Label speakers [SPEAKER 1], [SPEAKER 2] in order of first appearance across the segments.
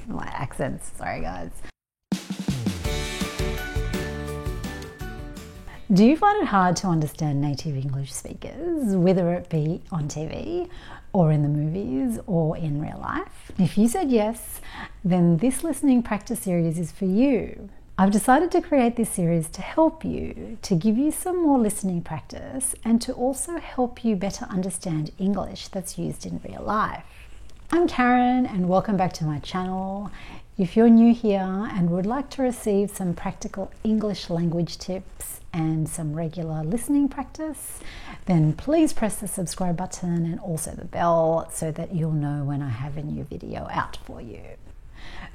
[SPEAKER 1] My accents, sorry guys. Do you find it hard to understand native English speakers, whether it be on TV or in the movies or in real life? If you said yes, then this listening practice series is for you. I've decided to create this series to help you, to give you some more listening practice, and to also help you better understand English that's used in real life. I'm Karen and welcome back to my channel. If you're new here and would like to receive some practical English language tips and some regular listening practice, then please press the subscribe button and also the bell so that you'll know when I have a new video out for you.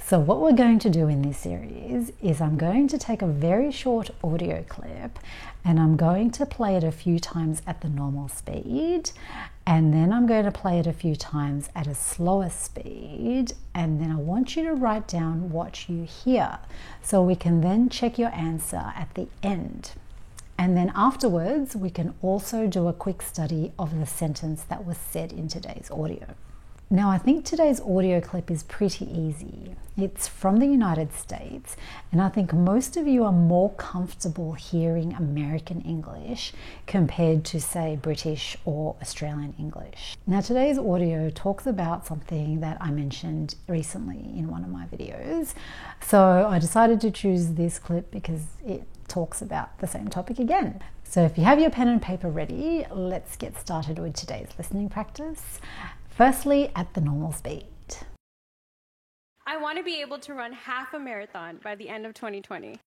[SPEAKER 1] So what we're going to do in this series is I'm going to take a very short audio clip and I'm going to play it a few times at the normal speed, and then I'm going to play it a few times at a slower speed, and then I want you to write down what you hear so we can then check your answer at the end. And then afterwards we can also do a quick study of the sentence that was said in today's audio. Now, I think today's audio clip is pretty easy. It's from the United States, and I think most of you are more comfortable hearing American English compared to, say, British or Australian English. Now, today's audio talks about something that I mentioned recently in one of my videos. So I decided to choose this clip because it talks about the same topic again. So if you have your pen and paper ready, let's get started with today's listening practice. Firstly, at the normal speed.
[SPEAKER 2] I want to be able to run half a marathon by the end of 2020.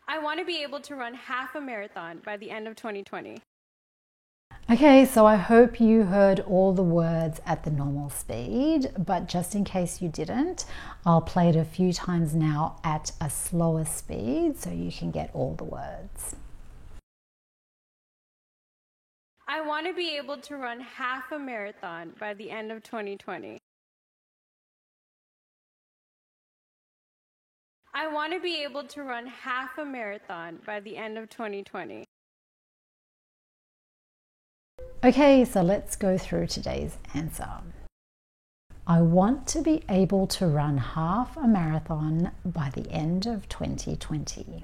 [SPEAKER 2] I want to be able to run half a marathon by the end of 2020.
[SPEAKER 1] Okay, so I hope you heard all the words at the normal speed, but just in case you didn't, I'll play it a few times now at a slower speed so you can get all the words.
[SPEAKER 2] I want to be able to run half a marathon by the end of 2020. I want to be able to run half a marathon by the end of 2020.
[SPEAKER 1] Okay, so let's go through today's answer. I want to be able to run half a marathon by the end of 2020.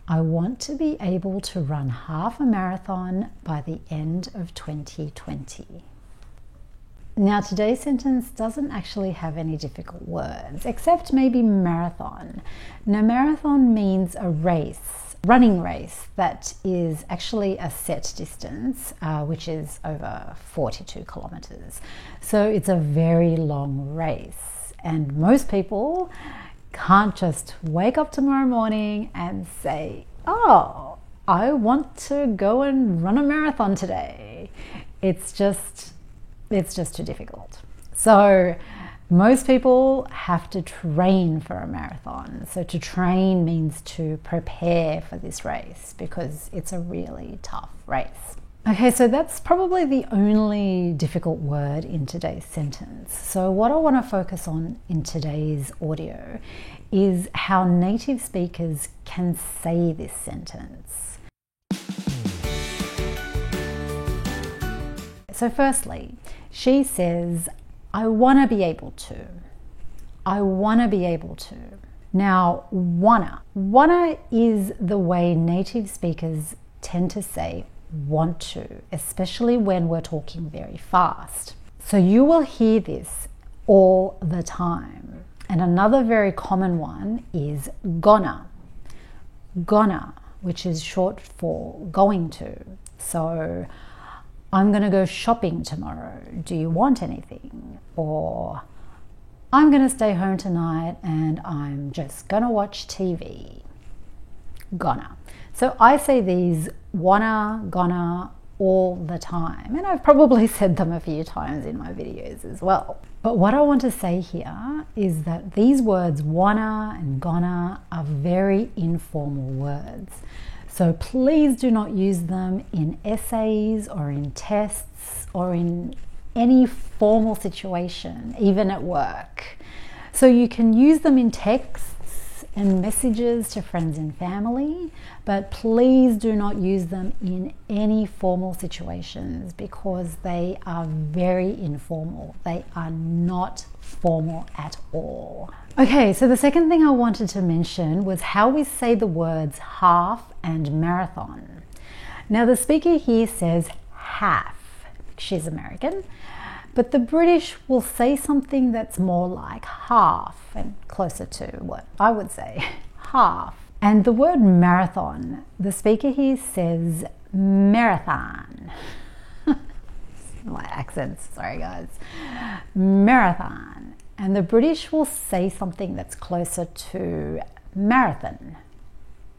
[SPEAKER 1] I want to be able to run half a marathon by the end of 2020. Now, today's sentence doesn't actually have any difficult words, except maybe marathon. Now, marathon means a race, running race, that is actually a set distance, which is over 42 kilometers. So it's a very long race, and most people can't just wake up tomorrow morning and say, oh, I want to go and run a marathon today. It's just too difficult. So most people have to train for a marathon. So to train means to prepare for this race because it's a really tough race. Okay, so that's probably the only difficult word in today's sentence. So what I want to focus on in today's audio is how native speakers can say this sentence. So firstly, she says, I want to be able to. I want to be able to. Now, wanna. Wanna is the way native speakers tend to say want to, especially when we're talking very fast. So you will hear this all the time. And another very common one is gonna. Gonna, which is short for going to. So I'm going to go shopping tomorrow. Do you want anything? Or I'm going to stay home tonight and I'm just going to watch TV. Gonna. So I say these wanna, gonna all the time, and I've probably said them a few times in my videos as well. But what I want to say here is that these words wanna and gonna are very informal words. So please do not use them in essays or in tests or in any formal situation, even at work. So you can use them in texts and messages to friends and family, but please do not use them in any formal situations because they are very informal. They are not formal at all. Okay, so the second thing I wanted to mention was how we say the words half and marathon. Now the speaker here says half. She's American. But the British will say something that's more like half and closer to what I would say, half. And the word marathon, the speaker here says marathon. My accents, sorry guys. Marathon. And the British will say something that's closer to marathon.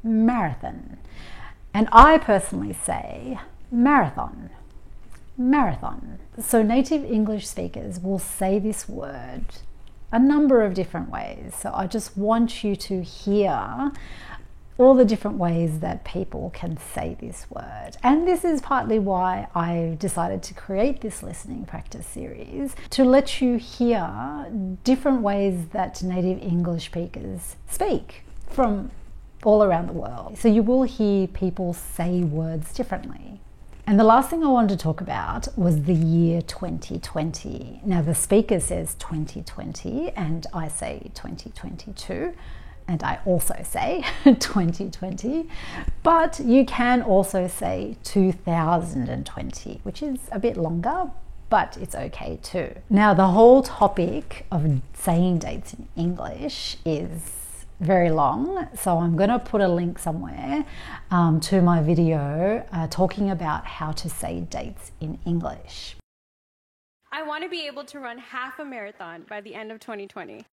[SPEAKER 1] Marathon. And I personally say marathon. Marathon. So native English speakers will say this word a number of different ways. So I just want you to hear all the different ways that people can say this word. And this is partly why I decided to create this listening practice series, to let you hear different ways that native English speakers speak from all around the world. So you will hear people say words differently. And the last thing I wanted to talk about was the year 2020. Now the speaker says 2020 and I say 2022 and I also say 2020, but you can also say 2020, which is a bit longer, but it's okay too. Now the whole topic of saying dates in English is very long, so I'm going to put a link somewhere to my video talking about how to say dates in English.
[SPEAKER 2] I want to be able to run half a marathon by the end of 2020.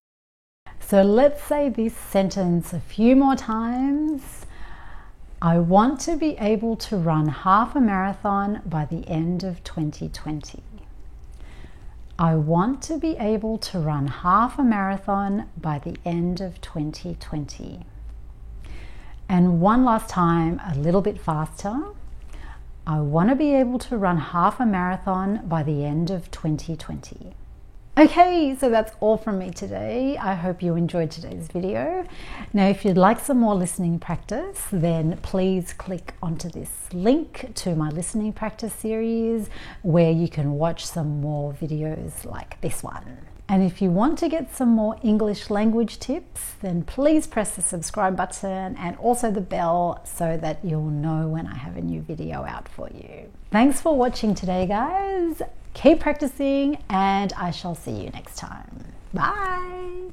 [SPEAKER 1] So let's say this sentence a few more times. I want to be able to run half a marathon by the end of 2020. I want to be able to run half a marathon by the end of 2020. And one last time, a little bit faster. I want to be able to run half a marathon by the end of 2020. Okay, so that's all from me today. I hope you enjoyed today's video. Now, if you'd like some more listening practice, then please click onto this link to my listening practice series where you can watch some more videos like this one. And if you want to get some more English language tips, then please press the subscribe button and also the bell so that you'll know when I have a new video out for you. Thanks for watching today, guys. Keep practicing and I shall see you next time. Bye.